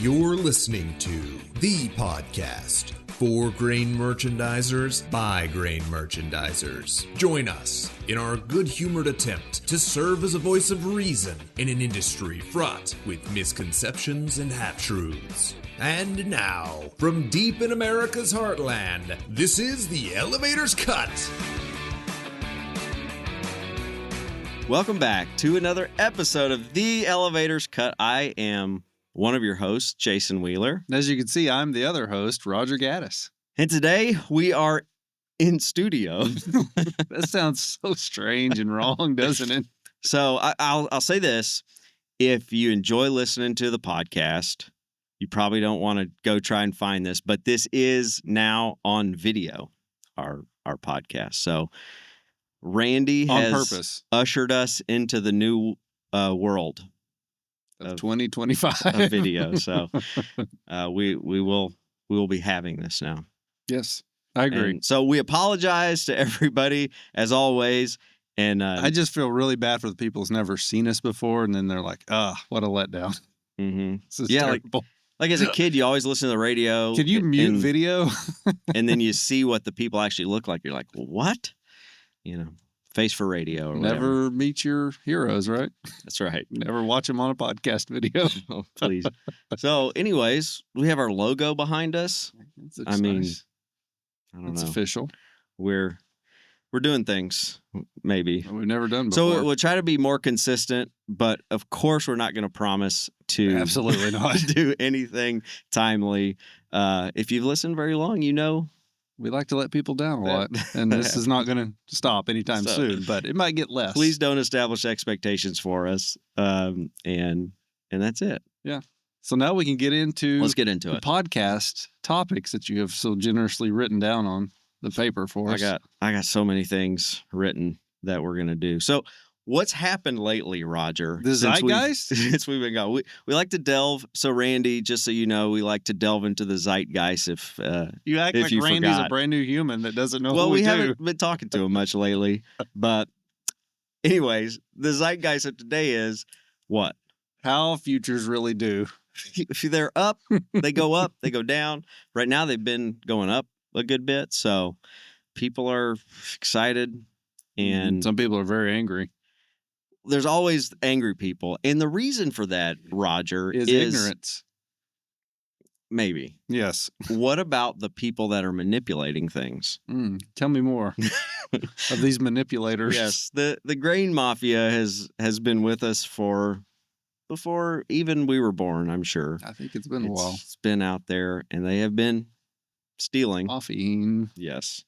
You're listening to The Podcast. For grain merchandisers, by grain merchandisers. Join us in our good-humored attempt to serve as a voice of reason in an industry fraught with misconceptions and half-truths. And now, from deep in America's heartland, this is The Elevator's Cut. Welcome back to another episode of The Elevator's Cut. I am one of your hosts, Jason Wheeler. As you can see, I'm the other host, Roger Gaddis. And today we are in studio. That sounds so strange and wrong, doesn't it? So I'll say this. If you enjoy listening to the podcast, you probably don't want to go try and find this, but this is now on video, our podcast. So Randy has ushered us into the new world of 2025 of video. So we will be having this now. Yes, I agree. And so we apologize to everybody as always. And I just feel really bad for the people who's never seen us before, and then they're like, what a letdown. Mm-hmm. This is terrible. Like as a kid, you always listen to the radio. Can you mute video? And then you see what the people actually look like. You're like, what? You know. Face for radio or whatever. Never meet your heroes, right? That's right. Never watch them on a podcast video. Oh, please. So, anyways, we have our logo behind us. I mean, nice. I don't know. It's official. We're doing things, maybe. We've never done before. So we'll try to be more consistent, but of course we're not going to promise to absolutely not do anything timely. If you've listened very long, you know. We like to let people down a lot, and this is not going to stop anytime soon, but it might get less. Please don't establish expectations for us, and that's it. Yeah. So now we can get into Let's get into the podcast topics that you have so generously written down on the paper for us. I got so many things written that we're going to do. So what's happened lately, Roger? The zeitgeist? Since we've been gone. We like to delve. So, Randy, just so you know, we like to delve into the zeitgeist if you act if like you Randy's forgot. a brand new human that doesn't know well, what we do. haven't been talking to him much lately. But anyways, the zeitgeist of today is what? How futures really do. If they're up, they go up, they go down. Right now, they've been going up a good bit. So people are excited. And some people are very angry. There's always angry people. And the reason for that, Roger, is ignorance. Maybe. Yes. What about the people that are manipulating things? Tell me more of these manipulators. Yes. The grain mafia has been with us before even we were born, I'm sure. I think it's been a while. It's been out there, and they have been stealing. Coffee. Yes.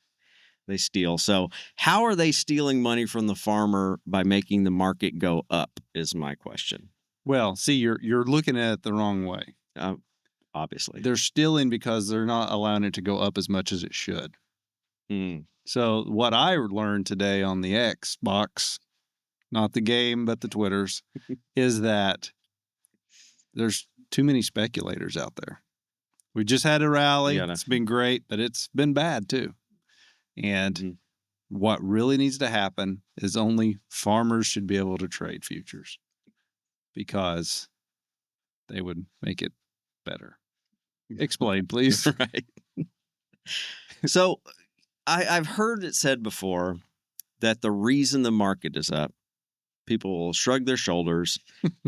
They steal. So how are they stealing money from the farmer by making the market go up is my question. Well, see, you're looking at it the wrong way. Obviously. They're stealing because they're not allowing it to go up as much as it should. So what I learned today on the Xbox, not the game, but the Twitters, is that there's too many speculators out there. We just had a rally. It's been great, but it's been bad too. And what really needs to happen is only farmers should be able to trade futures because they would make it better. Explain, please. Right. So I've heard it said before that the reason the market is up, people will shrug their shoulders.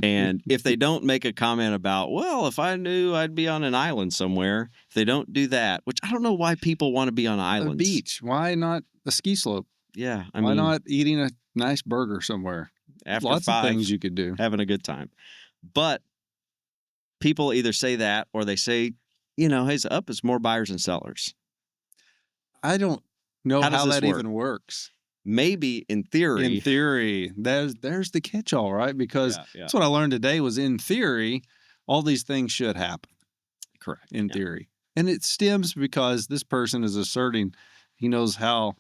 And if they don't make a comment about, well, if I knew I'd be on an island somewhere, if they don't do that, which I don't know why people want to be on islands. A beach. Why not a ski slope? Yeah. Why not eating a nice burger somewhere? After Lots of things you could do. Having a good time. But people either say that or they say, hey, it's up, it's more buyers and sellers. I don't know how that work? even works. Maybe in theory. In theory. There's the catch-all, right? Because that's what I learned today was in theory, all these things should happen. Correct. In theory. And it stems because this person is asserting he knows how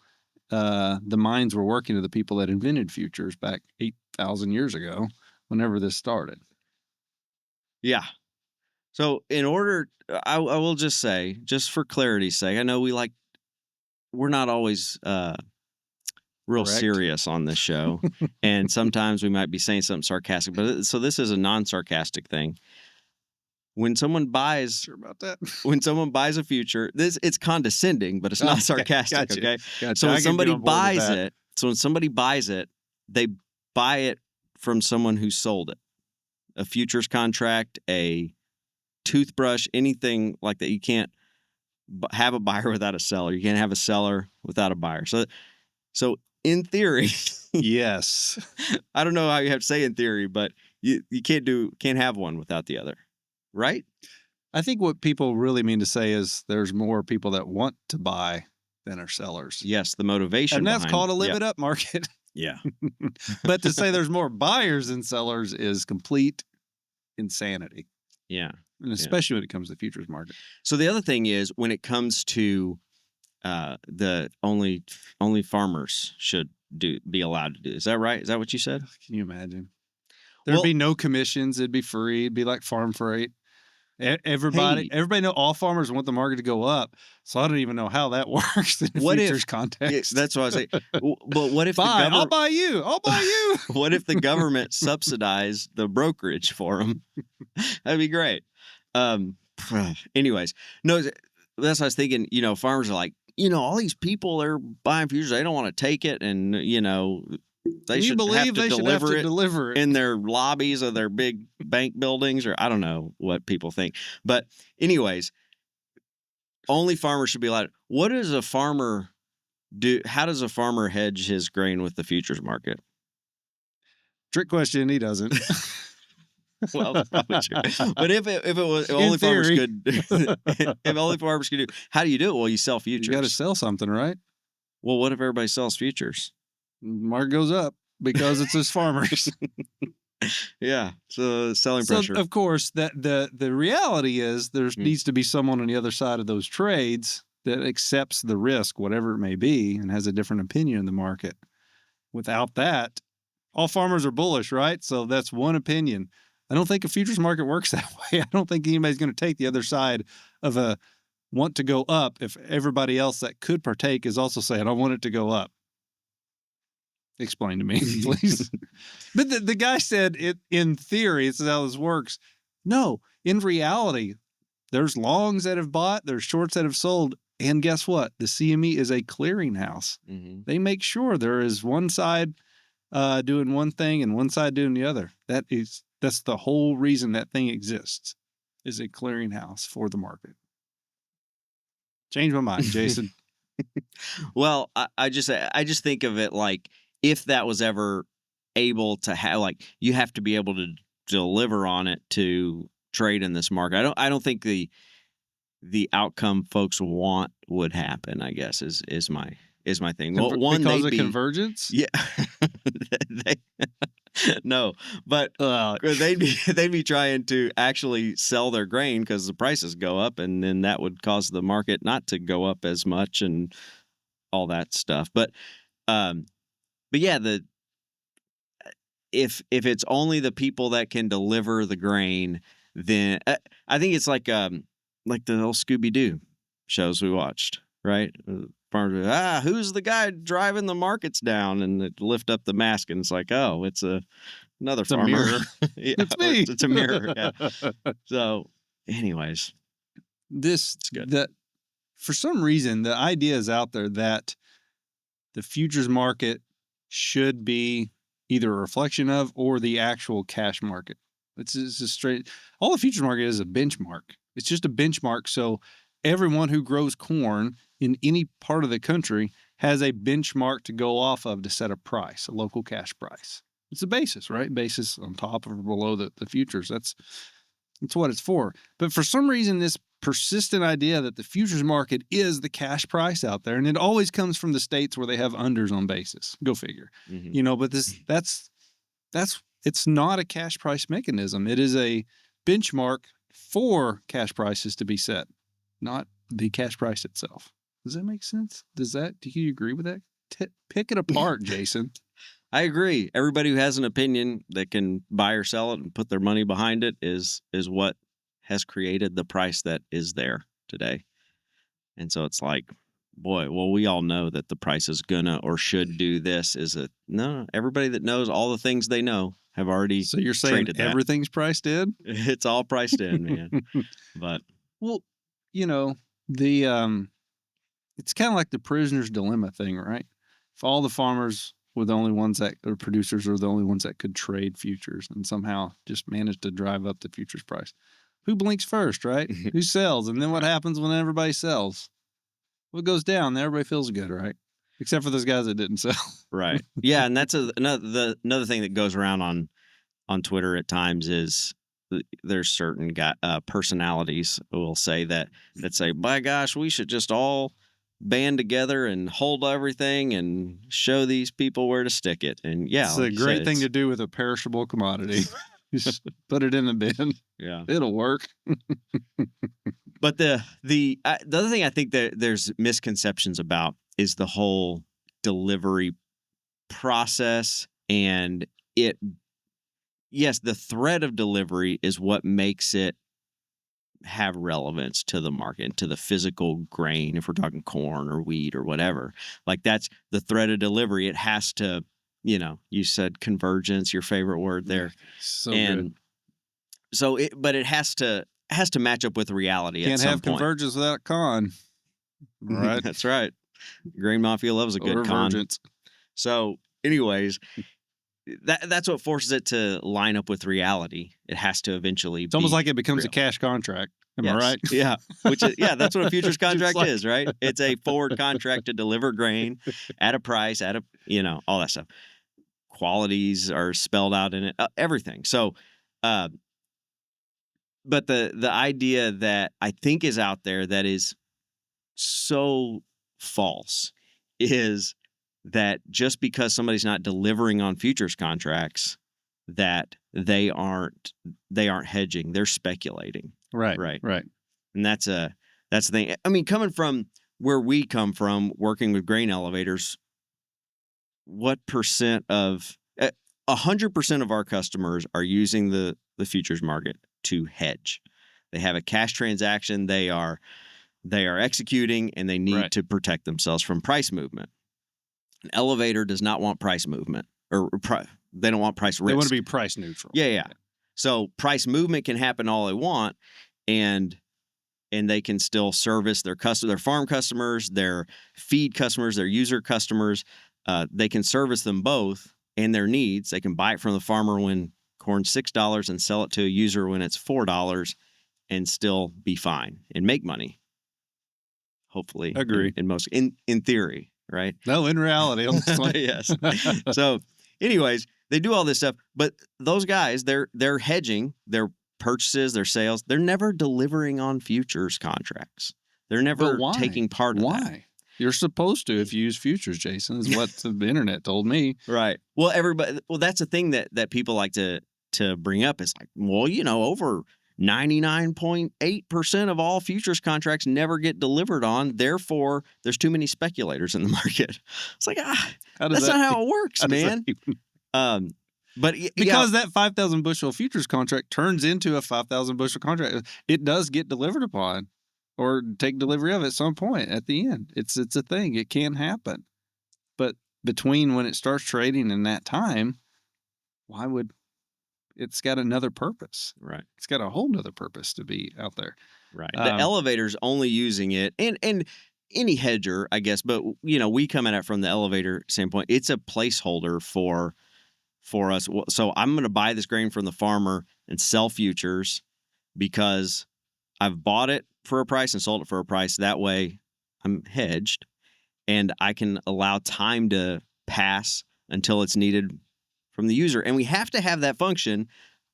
the minds were working of the people that invented futures back 8,000 years ago, whenever this started. Yeah. So in order, I will just say, just for clarity's sake, I know we're not always real Correct. Serious on this show. And sometimes we might be saying something sarcastic, but so this is a non-sarcastic thing. when someone buys Sure about that. when someone buys a future, it's condescending, but it's not sarcastic. Gotcha. Okay, Gotcha. so I when can somebody get on board with buys that. it, they buy it from someone who sold it. A futures contract, a toothbrush, anything like that. You can't have a buyer without a seller. You can't have a seller without a buyer. So in theory, Yes. I don't know how you have to say in theory, but you can't have one without the other, right? I think what people really mean to say is there's more people that want to buy than are sellers. Yes, the motivation, And that's behind called a it. live it up market. Yeah. But to say there's more buyers than sellers is complete insanity. Yeah. And especially when it comes to the futures market. So the other thing is when it comes to the only farmers should be allowed to do. Is that right? Is that what you said? Can you imagine? There'd be no commissions. It'd be free. It'd be like farm freight. Everybody know all farmers want the market to go up. So I don't even know how that works in a futures context. That's what I say. But what if I'll buy you. I'll buy you. What if the government subsidized the brokerage for them? That'd be great. Anyways, no, that's what I was thinking. Farmers are like, all these people are buying futures. They don't want to take it, and they should have to deliver it in their lobbies of their big bank buildings, or I don't know what people think. But anyways, only farmers should be allowed. What does a farmer do? How does a farmer hedge his grain with the futures market? Trick question. He doesn't. Well, that's probably true. But if only farmers could do, how do you do it? Well, you sell futures. You got to sell something, right? Well, what if everybody sells futures? Market goes up because it's just farmers. Yeah, so selling pressure. So of course, that the reality is there needs to be someone on the other side of those trades that accepts the risk, whatever it may be, and has a different opinion in the market. Without that, all farmers are bullish, right? So that's one opinion. I don't think a futures market works that way. I don't think anybody's going to take the other side of a want to go up if everybody else that could partake is also saying, I want it to go up. Explain to me, please. But the guy said, in theory, this is how this works. No, in reality, there's longs that have bought, there's shorts that have sold. And guess what? The CME is a clearinghouse. Mm-hmm. They make sure there is one side doing one thing and one side doing the other. That's the whole reason that thing exists, is a clearinghouse for the market. Change my mind, Jason. Well, I just think of it like if that was ever able to have, like, you have to be able to deliver on it to trade in this market. I don't think the outcome folks want would happen, I guess, is my thing. Well, because of convergence? Yeah. No, but they'd be trying to actually sell their grain because the prices go up, and then that would cause the market not to go up as much and all that stuff. But yeah, if it's only the people that can deliver the grain, then I think it's like the old Scooby-Doo shows we watched, right? Farmers, who's the guy driving the markets down? And they lift up the mask, and it's like, oh, it's another farmer. A mirror. Yeah, it's me. It's a mirror. Yeah. So, anyways, it's good. That for some reason the idea is out there that the futures market should be either a reflection of or the actual cash market. It's a straight. All the futures market is a benchmark. It's just a benchmark. So everyone who grows corn in any part of the country has a benchmark to go off of to set a price, a local cash price. It's a basis, right? Basis on top or below the futures. That's what it's for. But for some reason, this persistent idea that the futures market is the cash price out there, and it always comes from the states where they have unders on basis. Go figure. Mm-hmm. But that's it's not a cash price mechanism. It is a benchmark for cash prices to be set, not the cash price itself. Does that make sense? Do you agree with that? Pick it apart, Jason. I agree. Everybody who has an opinion that can buy or sell it and put their money behind it is what has created the price that is there today. And so it's like, boy, well, we all know that the price is gonna or should do this. No? Everybody that knows all the things they know have already. So you're saying traded that. everything's priced in? It's all priced in, man. But well, the it's kind of like the prisoner's dilemma thing, right? If all the farmers were the only ones that, or producers are the only ones that could trade futures and somehow just managed to drive up the futures price, who blinks first, right? Who sells? And then what happens when everybody sells? What goes down? Everybody feels good, right? Except for those guys that didn't sell. Right. Yeah, and that's another thing that goes around on Twitter at times is there's certain personalities who will say that say, by gosh, we should just all band together and hold everything and show these people where to stick it. And yeah, it's a great thing to do with a perishable commodity. Just put it in the bin. Yeah, it'll work. But the other thing I think that there's misconceptions about is the whole delivery process, and yes, the threat of delivery is what makes it have relevance to the market, to the physical grain. If we're talking corn or wheat or whatever, like that's the threat of delivery. It has to, you said convergence, your favorite word there. So good. So but it has to match up with reality. Can't at some have point. Convergence without con. Right. That's right. Grain Mafia loves a good con. So anyways, that's what forces it to line up with reality. It has to eventually It's almost like it becomes real. a cash contract. Am I right? Yeah. That's what a futures contract is, right? It's a forward contract to deliver grain at a price, all that stuff. Qualities are spelled out in it, everything. So, but the idea that I think is out there that is so false is that just because somebody's not delivering on futures contracts, that they aren't hedging, they're speculating. Right. And that's the thing. I mean, coming from where we come from, working with grain elevators, what percent of 100% of our customers are using the futures market to hedge. They have a cash transaction they are executing, and they need to protect themselves from price movement. An elevator does not want price movement, or they don't want price risk. They want to be price neutral. Yeah. So price movement can happen all they want, and they can still service their farm customers, their feed customers, their user customers. They can service them both and their needs. They can buy it from the farmer when corn's $6 and sell it to a user when it's $4 and still be fine and make money. Hopefully. Agree. In theory, right? No, in reality. On this one. Yes. So anyways, they do all this stuff, but those guys, they're hedging their purchases, their sales. They're never delivering on futures contracts. They're never taking part of that. Why? You're supposed to if you use futures, Jason, is what the internet told me. Right. Well, that's the thing that people like to bring up. Is like, well, over 99.8% of all futures contracts never get delivered on. Therefore, there's too many speculators in the market. It's like, that's not how it works, man. But because that 5,000 bushel futures contract turns into a 5,000 bushel contract, it does get delivered upon or take delivery of at some point at the end. It's a thing. It can happen. But between when it starts trading and that time, it's got another purpose. Right. It's got a whole nother purpose to be out there. Right. The elevator's only using it, and any hedger, I guess, but we come at it from the elevator standpoint. It's a placeholder for us. So I'm going to buy this grain from the farmer and sell futures because I've bought it for a price and sold it for a price. That way I'm hedged, and I can allow time to pass until it's needed from the user. And we have to have that function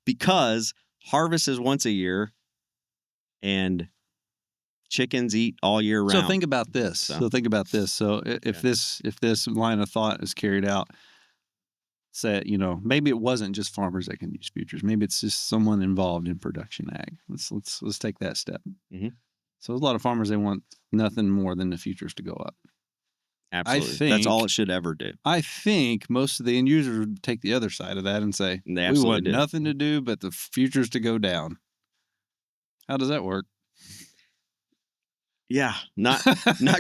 because harvest is once a year and chickens eat all year round. So think about this. So if this line of thought is carried out, say, maybe it wasn't just farmers that can use futures. Maybe it's just someone involved in production ag. Let's take that step. Mm-hmm. So there's a lot of farmers, they want nothing more than the futures to go up. Absolutely. That's all it should ever do. I think most of the end users would take the other side of that and say, we want nothing to do but the futures to go down. How does that work? Yeah, not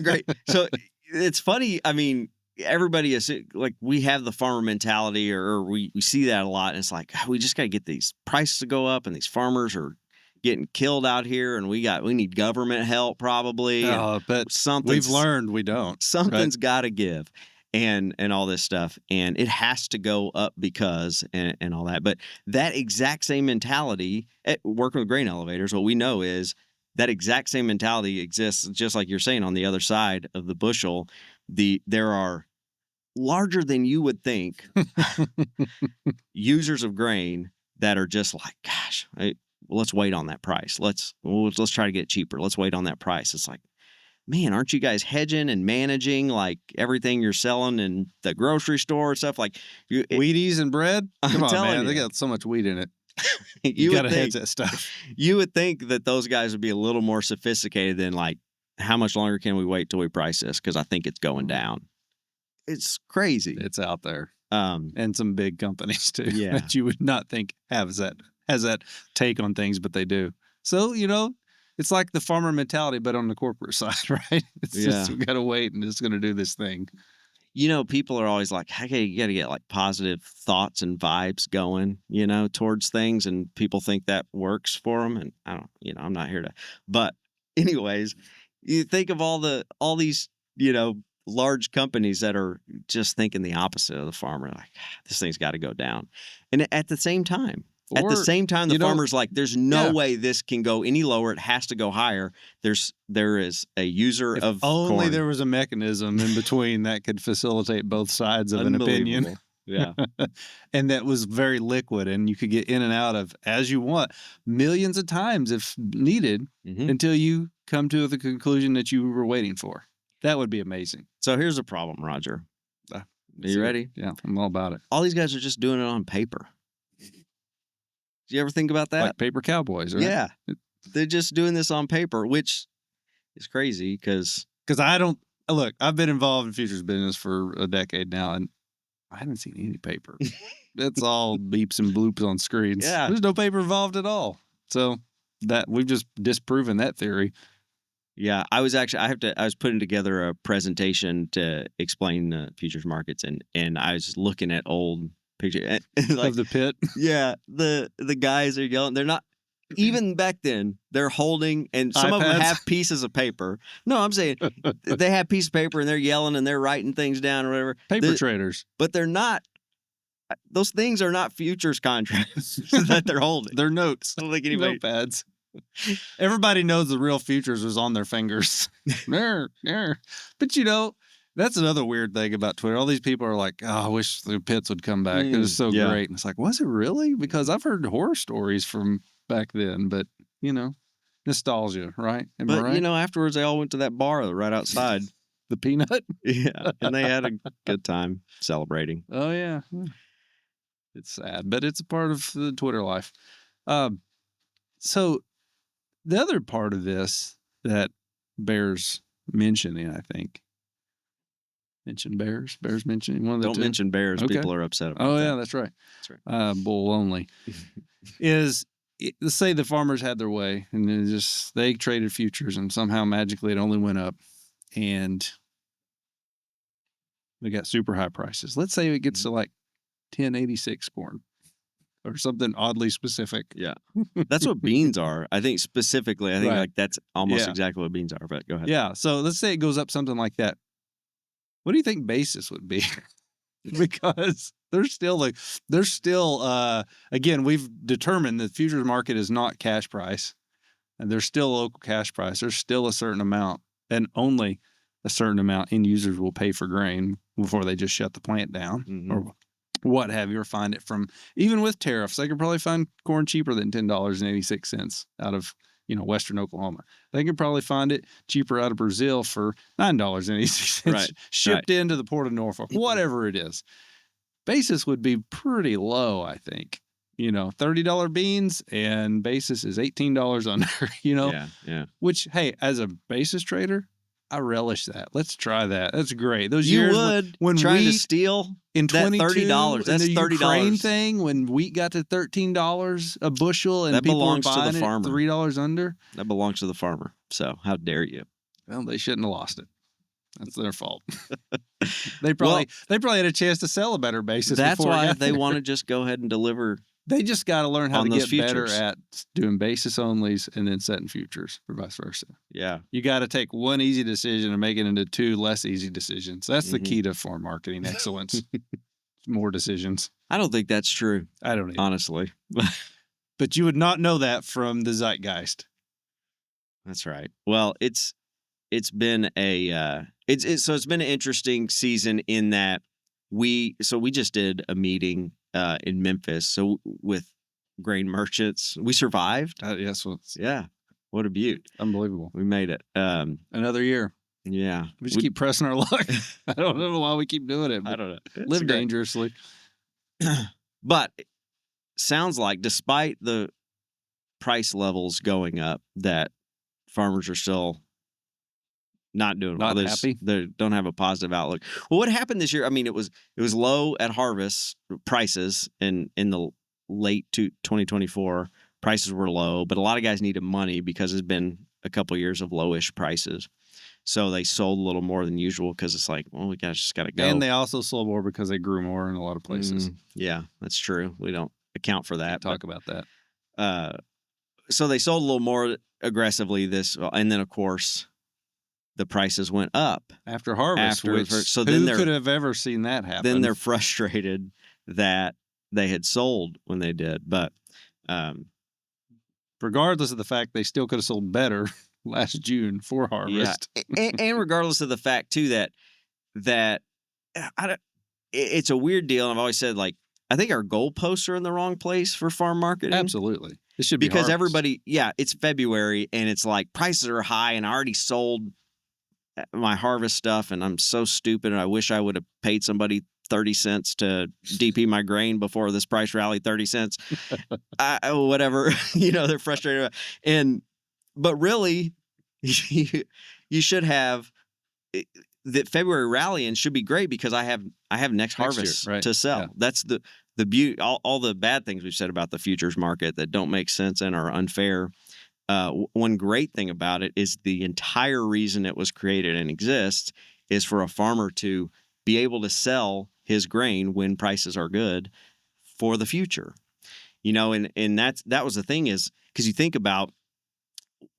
great. So it's funny. I mean, everybody is like, we have the farmer mentality, or we see that a lot. And it's like, we just got to get these prices to go up, and these farmers are getting killed out here, and we need government help probably. But we've learned we don't. Something's got to give, and all this stuff, and it has to go up because and all that. But that exact same mentality at working with grain elevators, what we know is that exact same mentality exists, just like you're saying, on the other side of the bushel. There are larger than you would think users of grain that are just like, gosh, let's wait on that price. Let's try to get it cheaper. Let's wait on that price. It's like, man, aren't you guys hedging and managing like everything you're selling in the grocery store and stuff? Like Wheaties and bread? Come on, man. They got so much wheat in it. You got to hedge that stuff. You would think that those guys would be a little more sophisticated than like, how much longer can we wait till we price this? Because I think it's going down. It's crazy. It's out there. And some big companies too, that you would not think has that take on things, but they do. So, it's like the farmer mentality, but on the corporate side, right? It's just, we got to wait and it's going to do this thing. People are always like, hey, you got to get like positive thoughts and vibes going, towards things. And people think that works for them. And I don't, I'm not here to, but anyways, you think of all these, large companies that are just thinking the opposite of the farmer. Like, this thing's got to go down. And at the same time, the farmer's like, there's no way this can go any lower. It has to go higher. There is a user of only corn. There was a mechanism in between that could facilitate both sides of an opinion. Yeah. And that was very liquid, and you could get in and out of as you want millions of times if needed, until you come to the conclusion that you were waiting for. That would be amazing. So here's the problem, Roger. Are you ready? Yeah, I'm all about it. All these guys are just doing it on paper. Do you ever think about that? Like paper cowboys, right? Yeah. They're just doing this on paper, which is crazy because I don't look, I've been involved in futures business for a decade now, and I haven't seen any paper. It's all beeps and bloops on screens. Yeah. There's no paper involved at all. So that we've just disproven that theory. Yeah, I was putting together a presentation to explain the futures markets, and I was looking at old pictures like, of the pit. Yeah, the guys are yelling. They're not even back then. They're holding, and some iPads? of them have pieces of paper. No, I'm saying they have pieces of paper and they're yelling and they're writing things down or whatever. Paper traders, but they're not. Those things are not futures contracts that they're holding. They're notes. I don't think anybody notepads. Everybody knows the real futures was on their fingers. But that's another weird thing about Twitter. All these people are like, oh, I wish the pits would come back. It was so great. And it's like, was it really? Because I've heard horror stories from back then, but nostalgia, right? Am I right? Afterwards they all went to that bar right outside. The Peanut? Yeah. And they had a good time celebrating. Oh yeah. It's sad, but it's a part of the Twitter life. So the other part of this that bears mentioning, I think. Mention bears? Bears mentioning one of the Don't mention bears. Okay. People are upset about that. Yeah, that's right. That's right. Bull only. Let's say the farmers had their way and they traded futures and somehow magically it only went up and they got super high prices. Let's say it gets to like 1086 corn. Or something oddly specific. Yeah. That's what beans are. I think specifically, like that's almost exactly what beans are, but go ahead. Yeah. So let's say it goes up something like that. What do you think basis would be? Because again, we've determined that the futures market is not cash price and there's still local cash price. There's still a certain amount and only a certain amount end users will pay for grain before they just shut the plant down or what have you, or find it from, even with tariffs, they could probably find corn cheaper than $10.86 out of, Western Oklahoma. They could probably find it cheaper out of Brazil for $9.86 shipped into the port of Norfolk, whatever it is. Basis would be pretty low, I think. $30 beans and basis is $18 under, Yeah. Which, hey, as a basis trader, I relish that. Let's try that. That's great. Those you years would when trying wheat, to steal in that $30. That's the $30 Ukraine thing when wheat got to $13 a bushel and that people belongs were buying to the farmer. $3 under. That belongs to the farmer. So how dare you? Well, they shouldn't have lost it. That's their fault. They probably had a chance to sell a better basis. That's before why it got they there. want to just go ahead and deliver. They just got to learn how on to those get better futures. at doing basis onlys and then setting futures, or vice versa. Yeah. You got to take one easy decision and make it into two less easy decisions. That's the key to farm marketing excellence. More decisions. I don't think that's true. I don't either. Honestly. But you would not know that from the zeitgeist. That's right. Well, it's been a it's been an interesting season in that we just did a meeting in Memphis. So with grain merchants, we survived. Yes, well, Yeah. What a beaut. Unbelievable. We made it. Another year. Yeah. We just keep pressing our luck. I don't know why we keep doing it. I don't know. Live dangerously. But it sounds like despite the price levels going up, that farmers are still not doing well. Not happy. They don't have a positive outlook. Well, what happened this year? I mean, it was low at harvest prices in the late 2024. Prices were low, but a lot of guys needed money because it's been a couple of years of lowish prices. So they sold a little more than usual because it's like, well, we just got to go. And they also sold more because they grew more in a lot of places. Yeah, that's true. We don't account for that. Talk about that. So they sold a little more aggressively and then of course the prices went up after harvest. So who could have ever seen that happen? Then they're frustrated that they had sold when they did, but regardless of the fact they still could have sold better last June for harvest. Yeah. and regardless of the fact too that it's a weird deal. And I've always said, like, I think our goalposts are in the wrong place for farm marketing. Absolutely. It should be because harvest. everybody, it's February and it's like prices are high and I already sold my harvest stuff and I'm so stupid and I wish I would have paid somebody 30 cents to DP my grain before this price rally 30 cents. Whatever, they're frustrated. But really, you should have the February rally and should be great because I have next harvest year, right. to sell. Yeah. That's the beauty. All the bad things we've said about the futures market that don't make sense and are unfair. One great thing about it is the entire reason it was created and exists is for a farmer to be able to sell his grain when prices are good for the future. And that was the thing is because you think about,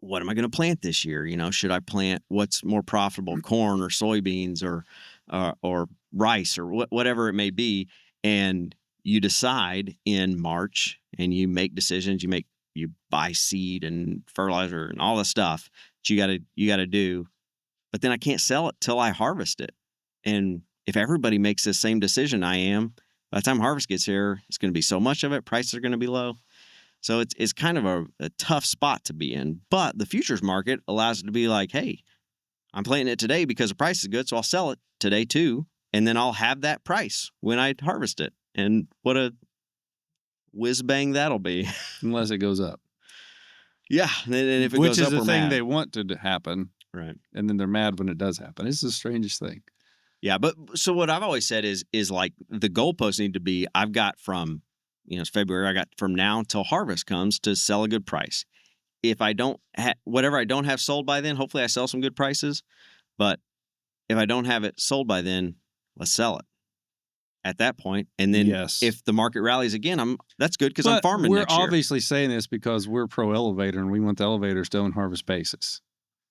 what am I going to plant this year? Should I plant what's more profitable, corn or soybeans or rice or whatever it may be? And you decide in March and you make decisions. You buy seed and fertilizer and all the stuff that you got to do. But then I can't sell it till I harvest it. And if everybody makes the same decision by the time harvest gets here, it's going to be so much of it. Prices are going to be low. So it's kind of a tough spot to be in. But the futures market allows it to be like, hey, I'm planting it today because the price is good, so I'll sell it today too. And then I'll have that price when I harvest it. And what a whiz bang that'll be. Unless it goes up. Yeah. And if it Which goes is up, the we're thing mad. they want to happen. Right. And then they're mad when it does happen. It's the strangest thing. Yeah. But so what I've always said is like the goalposts need to be, I've got from, it's February, I got from now until harvest comes to sell a good price. If I don't whatever I don't have sold by then, hopefully I sell some good prices. But if I don't have it sold by then, let's sell it at that point. And then if the market rallies again, that's good because I'm farming next year. We're obviously saying this because we're pro elevator and we want the elevators to own harvest basis.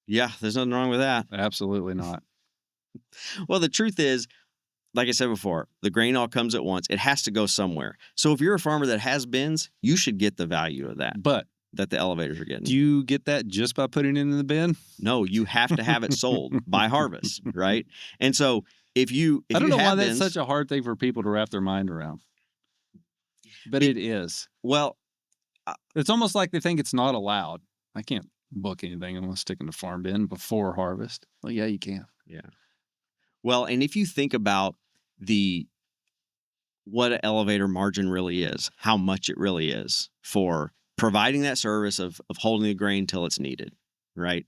Yeah, there's nothing wrong with that. Absolutely not. Well, the truth is, like I said before, the grain all comes at once. It has to go somewhere. So if you're a farmer that has bins, you should get the value of that. But that the elevators are getting. Do you get that just by putting it in the bin? No, you have to have it sold by harvest, right? And so if I don't know why bins, that's such a hard thing for people to wrap their mind around. But it is. Well, it's almost like they think it's not allowed. I can't book anything unless sticking the farm bin before harvest. Well, yeah, you can. Yeah. Well, and if you think about what an elevator margin really is, how much it really is for providing that service of holding the grain till it's needed, right?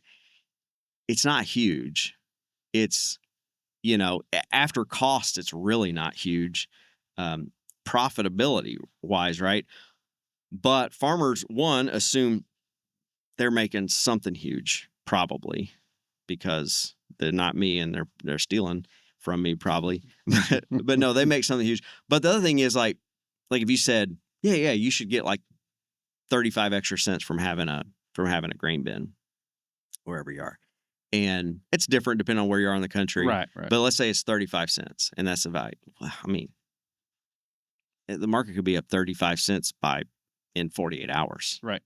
It's not huge. It's, after cost, it's really not huge, profitability wise, right? But farmers, assume they're making something huge, probably. because they're not me and they're stealing from me probably. But no, they make something huge. But the other thing is like if you said, yeah, you should get like 35 extra cents from having a grain bin wherever you are. And it's different depending on where you are in the country. Right. But let's say it's 35 cents and that's the value. Well, I mean, the market could be up 35 cents in 48 hours. Right.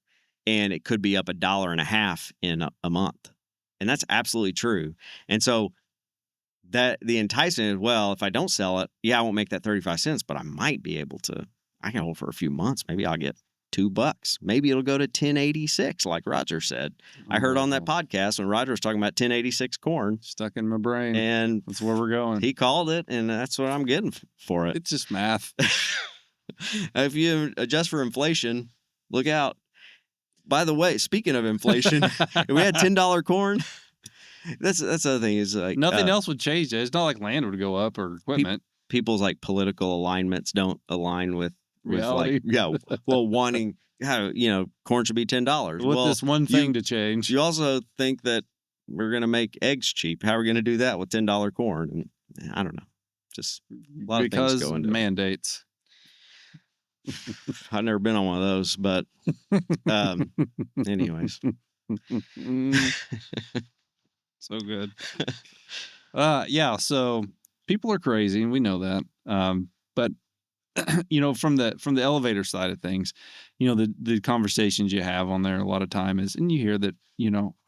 And it could be up $1.50 in a month. And that's absolutely true. And so that the enticement is, well, if I don't sell it, I won't make that 35 cents, but I might be able to. I can hold for a few months. Maybe I'll get $2. Maybe it'll go to 10.86, like Roger said. I heard on that podcast when Roger was talking about 10.86 corn. Stuck in my brain. And that's where we're going. He called it, and that's what I'm getting for it. It's just math. If you adjust for inflation, look out. By the way, speaking of inflation, if we had $10 corn, that's the other thing is like nothing else would change it. It's not like land would go up or equipment. People's like political alignments don't align with reality. Wanting corn should be $10. With this one thing to change. You also think that we're going to make eggs cheap. How are we going to do that with $10 corn? And I don't know. Just a lot of things go into mandates. I've never been on one of those, but anyways. So good. So people are crazy and we know that. But from the elevator side of things, the conversations you have on there a lot of time is, and you hear that,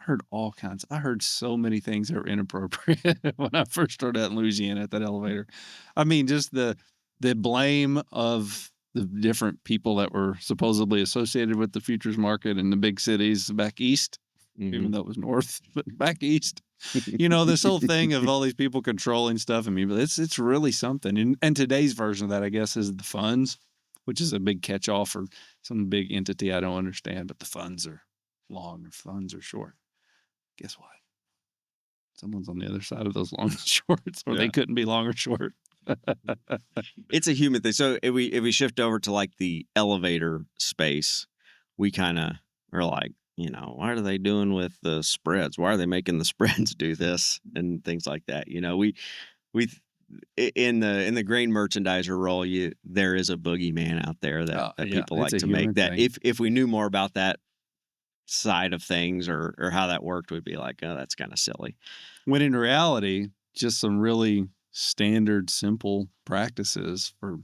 heard all kinds. I heard so many things that were inappropriate when I first started out in Louisiana at that elevator. I mean, just the blame of the different people that were supposedly associated with the futures market in the big cities back east, even though it was north, but back east. This whole thing of all these people controlling stuff. I mean, it's really something. And today's version of that, I guess, is the funds, which is a big catch-all for some big entity I don't understand. But the funds are long or funds are short. Guess what? Someone's on the other side of those long and shorts, or they couldn't be long or short. It's a human thing. So if we shift over to like the elevator space, we kind of are like, what are they doing with the spreads? Why are they making the spreads do this and things like that? We in the grain merchandiser role, there is a boogeyman out there that people like to make. That if we knew more about that side of things or how that worked, we'd be like, oh, that's kind of silly. When in reality, just some really standard, simple practices for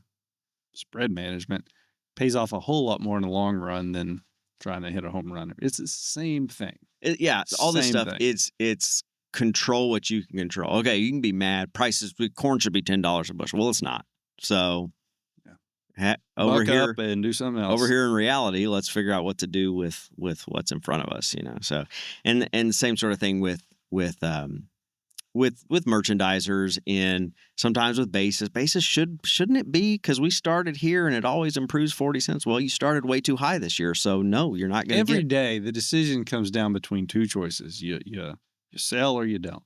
spread management pays off a whole lot more in the long run than trying to hit a home run. It's the same thing. All this stuff. It's control what you can control. Okay, you can be mad. Corn should be $10 a bushel. Well, it's not. So over here up and do something else. Over here in reality, let's figure out what to do with what's in front of us. So and same sort of thing with merchandisers and sometimes with basis. Basis shouldn't it be? Because we started here and it always improves 40 cents. Well, you started way too high this year, so no, you're not going to Every day, the decision comes down between two choices. You sell or you don't,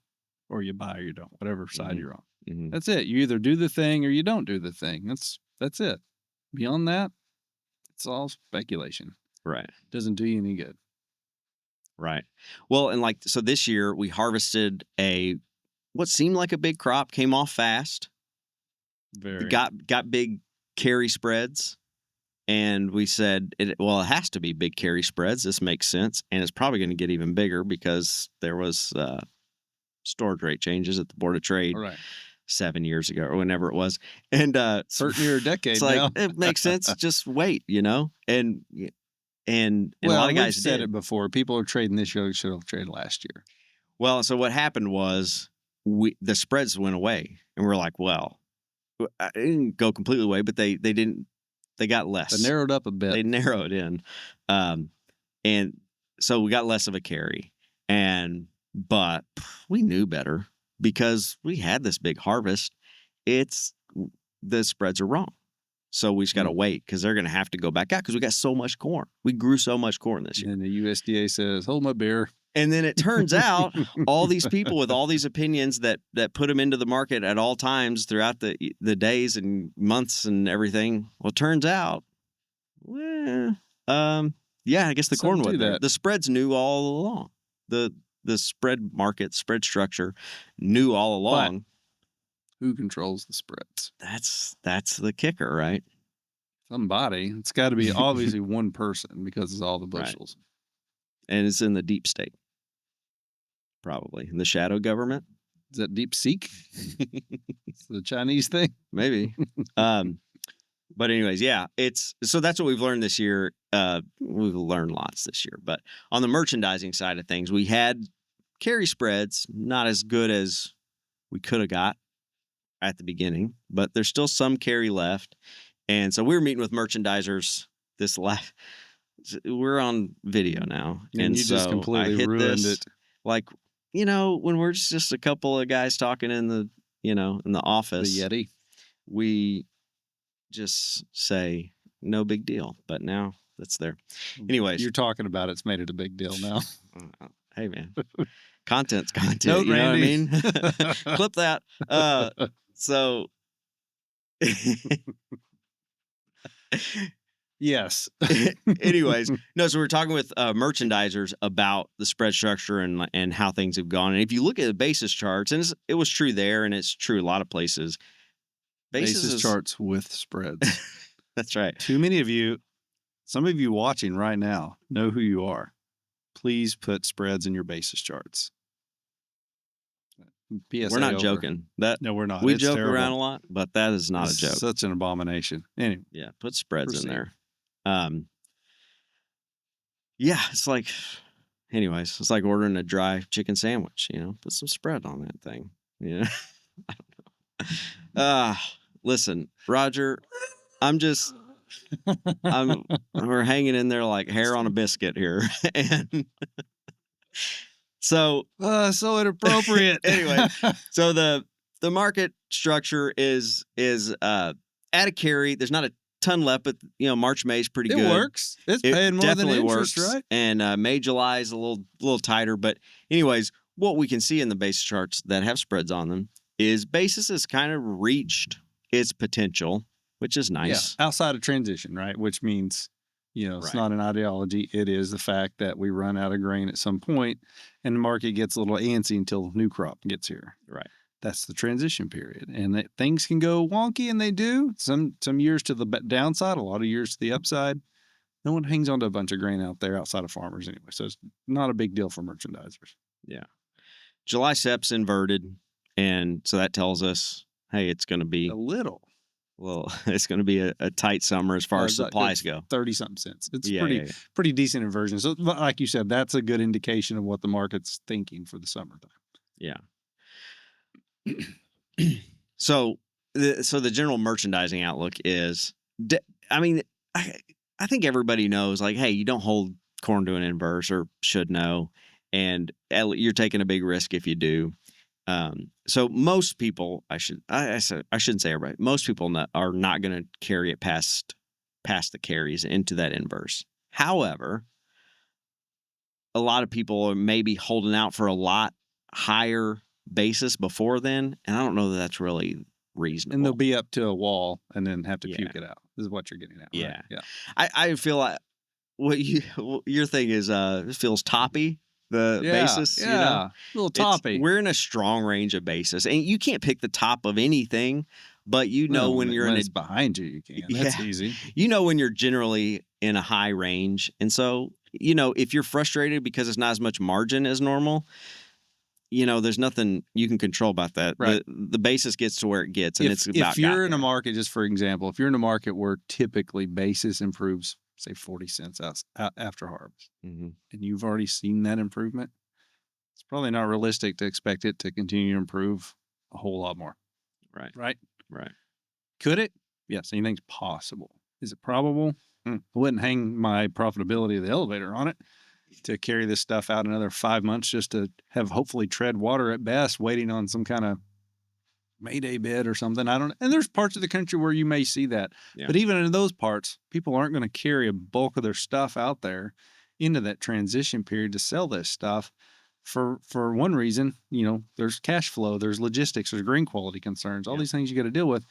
or you buy or you don't, whatever side you're on. Mm-hmm. That's it. You either do the thing or you don't do the thing. That's it. Beyond that, it's all speculation. Right. Doesn't do you any good. Right. Well, and so this year we harvested what seemed like a big crop, came off fast. Very. Got big carry spreads. And we said, it has to be big carry spreads. This makes sense. And it's probably going to get even bigger because there was storage rate changes at the Board of Trade 7 years ago or whenever it was. And certain year a decade it's now. Like, it makes sense. Just wait, And a lot of guys said it before. People are trading this year should have traded last year. Well, so what happened was the spreads went away, and we're like, well, I didn't go completely away, but they didn't. They got less. They narrowed up a bit. They narrowed in, and so we got less of a carry. But we knew better because we had this big harvest. The spreads are wrong. So we just got to wait because they're going to have to go back out because we got so much corn. We grew so much corn this year. And the USDA says, hold my beer. And then it turns out all these people with all these opinions that put them into the market at all times throughout the days and months and everything. Well, it turns out, I guess the corn wasn't there. The spreads knew all along. the spread market, spread structure knew all along. Who controls the spreads? That's the kicker, right? Somebody. It's got to be obviously one person because it's all the bushels. Right. And it's in the deep state. Probably. In the shadow government. Is that deep seek? It's the Chinese thing? Maybe. But anyways, yeah, so that's what we've learned this year. We've learned lots this year, but on the merchandising side of things, we had carry spreads, not as good as we could have got at the beginning, but there's still some carry left. And so we were meeting with merchandisers we're on video now. And you just completely ruined it. Like, when we're just a couple of guys talking in the office, The Yeti. We just say no big deal, but now that's there. Anyways, you're talking about it's made it a big deal now. Hey man, content's content. Note, you Randy. Know what I mean? Clip that. So yes. Anyways, no. So we're talking with merchandisers about the spread structure and how things have gone. And if you look at the basis charts, and it was true there, and it's true a lot of places. Basis charts with spreads. That's right. Too many of you, some of you watching right now, know who you are. Please put spreads in your basis charts. PSA we're not over. joking. No, we're not. We It's joke terrible. around a lot, but that is not a joke. Such an abomination. Anyway, yeah, put spreads proceed. in there. Yeah, it's like, anyways, it's like ordering a dry chicken sandwich. Put some spread on that thing. I don't know. Listen, Roger, we're hanging in there like hair on a biscuit here. And so inappropriate. Anyway, so the market structure is at a carry. There's not a ton left, but March, May is pretty good. It works. It's paying more than interest, right? And May, July is a little tighter. But anyways, what we can see in the basis charts that have spreads on them is basis has kind of reached its potential, which is nice. Yeah, outside of transition, right? Which means, it's not an ideology. It is the fact that we run out of grain at some point and the market gets a little antsy until new crop gets here. Right. That's the transition period. And things can go wonky, and they do. Some years to the downside, a lot of years to the upside. No one hangs on to a bunch of grain out there outside of farmers anyway. So it's not a big deal for merchandisers. Yeah. July SEP's inverted. And so that tells us, hey, it's going to be it's going to be a tight summer as far as supplies go. 30-something cents. It's pretty decent inversion. So like you said, that's a good indication of what the market's thinking for the summertime. Yeah. So the general merchandising outlook is, I think everybody knows, like, hey, you don't hold corn to an inverse, or should know, and you're taking a big risk if you do. So most people, I shouldn't say everybody, most people are not going to carry it past the carries into that inverse. However, a lot of people are maybe holding out for a lot higher basis before then, and I don't know that that's really reasonable. And they'll be up to a wall and then have to puke it out. This is what you're getting at. Yeah. Right? Yeah. I feel like your thing is it feels toppy. The basis, a little toppy. We're in a strong range of basis, and you can't pick the top of anything, but when you're when it's behind you, you can. That's easy. When you're generally in a high range, and so if you're frustrated because it's not as much margin as normal, there's nothing you can control about that. Right. The basis gets to where it gets, and if you're in a market, just for example, if you're in a market where typically basis improves, say 40 cents after harvest, mm-hmm. and you've already seen that improvement, it's probably not realistic to expect it to continue to improve a whole lot more. Right. Could it? Yes. Anything's possible. Is it probable? I wouldn't hang my profitability of the elevator on it to carry this stuff out another 5 months just to have hopefully tread water at best, waiting on some kind of Mayday bid or something. I don't know. And there's parts of the country where you may see that. Yeah. But even in those parts, people aren't going to carry a bulk of their stuff out there into that transition period to sell this stuff for one reason. There's cash flow, there's logistics, there's grain quality concerns, all these things you got to deal with.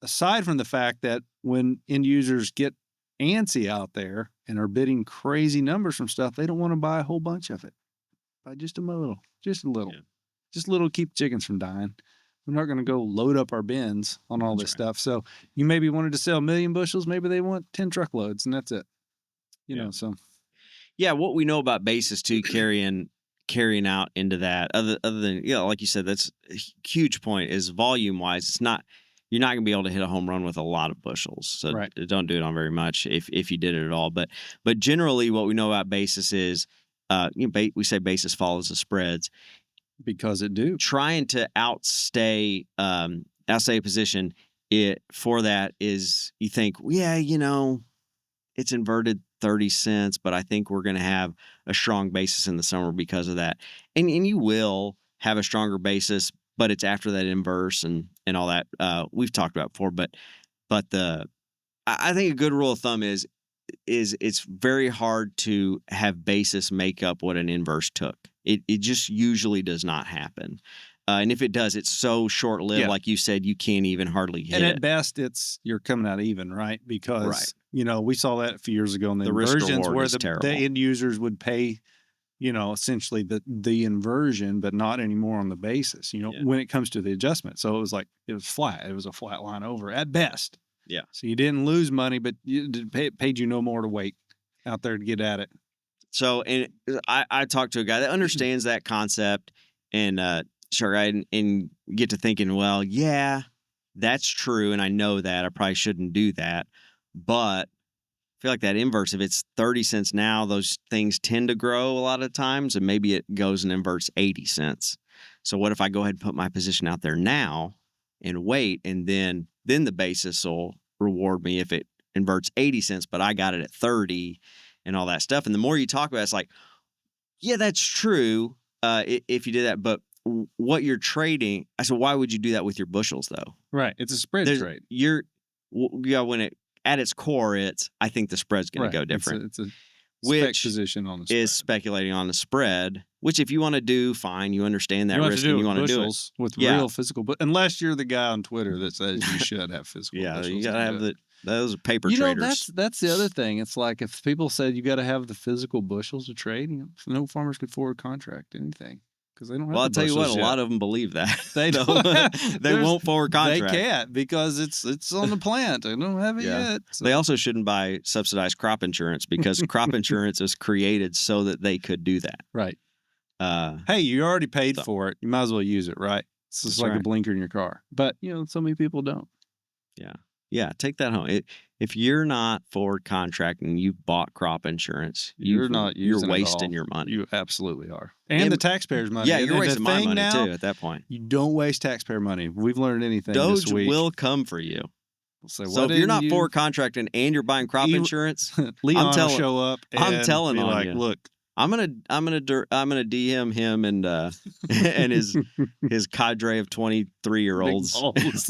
Aside from the fact that when end users get antsy out there and are bidding crazy numbers from stuff, they don't want to buy a whole bunch of it. Buy just a little, just a little, Yeah. just a little. Keep chickens from dying. We're not going to go load up our bins on all this stuff. So you maybe wanted to sell 1 million bushels. Maybe they want 10 truckloads, and that's it. You know, so. Yeah, what we know about basis too, carrying out into that, other than, you know, like you said, that's a huge point, is volume wise, it's not, you're not gonna be able to hit a home run with a lot of bushels. So don't do it on very much if you did it at all. But generally what we know about basis is we say basis follows the spreads. Because it do. Trying to outstay a position for that is, you think, yeah, you know, it's inverted 30 cents, but I think we're going to have a strong basis in the summer because of that. And you will have a stronger basis, but it's after that inverse and all that we've talked about before. But I think a good rule of thumb is it's very hard to have basis make up what an inverse took. It just usually does not happen. And if it does, it's so short-lived, like you said, you can't even hardly hit it. And at best, you're coming out even, right? Because, you know, we saw that a few years ago in the inversions where the end users would pay, you know, essentially the inversion, but not anymore on the basis, you know, when it comes to the adjustment. So it was flat. It was a flat line over at best. Yeah. So you didn't lose money, but it paid you no more to wait out there to get at it. So, and I talked to a guy that understands that concept and and get to thinking, well, yeah, that's true, and I know that I probably shouldn't do that, but I feel like that inverse, if it's 30 cents now, those things tend to grow a lot of times, and maybe it goes and inverts 80 cents. So what if I go ahead and put my position out there now and wait, and then the basis will reward me if it inverts 80 cents, but I got it at 30 and all that stuff. And the more you talk about it, it's like, yeah, that's true if you did that, but what you're trading, I said, why would you do that with your bushels though? Right. It's a spread trade. When it at its core, I think the spread's going to go different. It's a spec position on the spread. Is speculating on the spread, which if you want to do, fine, you understand that risk and you want to do it with real physical, but unless you're the guy on Twitter that says you should have physical. bushels. You got to have those are paper traders. That's the other thing. It's like if people said you got to have the physical bushels to trade, you know, no farmers could forward contract anything. Because they don't have. Well, I'll tell you what, a lot of them believe that. They don't. They won't forward contract. They can't because it's on the plant. They don't have it yet. So. They also shouldn't buy subsidized crop insurance because crop insurance is created so that they could do that. Right. Hey, you already paid for it. You might as well use it, right? It's just like a blinker in your car. But you know, so many people don't. Yeah. Yeah, take that home. If you're not forward contracting and you've bought crop insurance, you're wasting your money. You absolutely are. And the taxpayers' money. Yeah, you're wasting my money too at that point. You don't waste taxpayer money. We've learned anything Doge this week. will come for you. So if you're not forward contracting and you're buying crop insurance, Leon will show up. I'm telling on like, you. Look, I'm gonna DM him and and his cadre of 23-year-olds.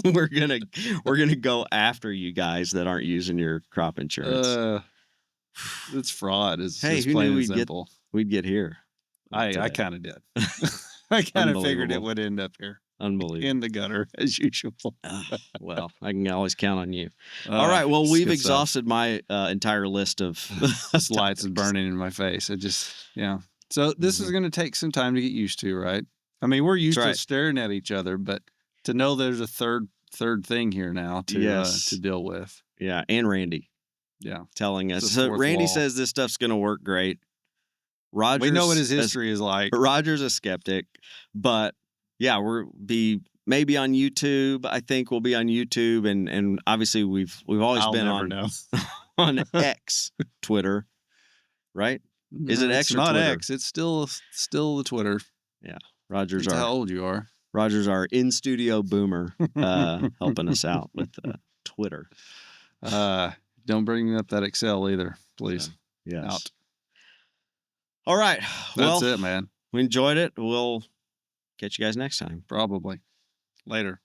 we're gonna go after you guys that aren't using your crop insurance. It's fraud. It's hey, just who plain knew and simple. We'd get here. I kind of did. I kind of figured it would end up here. Unbelievable. In the gutter as usual. Well, I can always count on you. All right. Well, we've exhausted my entire list of lights is burning in my face. So this is going to take some time to get used to, right? I mean, we're used to staring at each other, but to know there's a third thing here now to deal with. Yeah, and Randy. Yeah, telling us. So Randy says this stuff's going to work great. Rogers, we know what his history is like. Roger's a skeptic, but yeah, maybe on YouTube. I think we'll be on YouTube, and obviously we've always been on X, Twitter, right? Is it X or not Twitter? X? It's still the Twitter. Yeah, Roger's how old you are. Roger's our in studio boomer, helping us out with Twitter. Don't bring up that Excel either, please. Yes. Out. All right. That's it, man. We enjoyed it. We'll catch you guys next time. Probably. Later.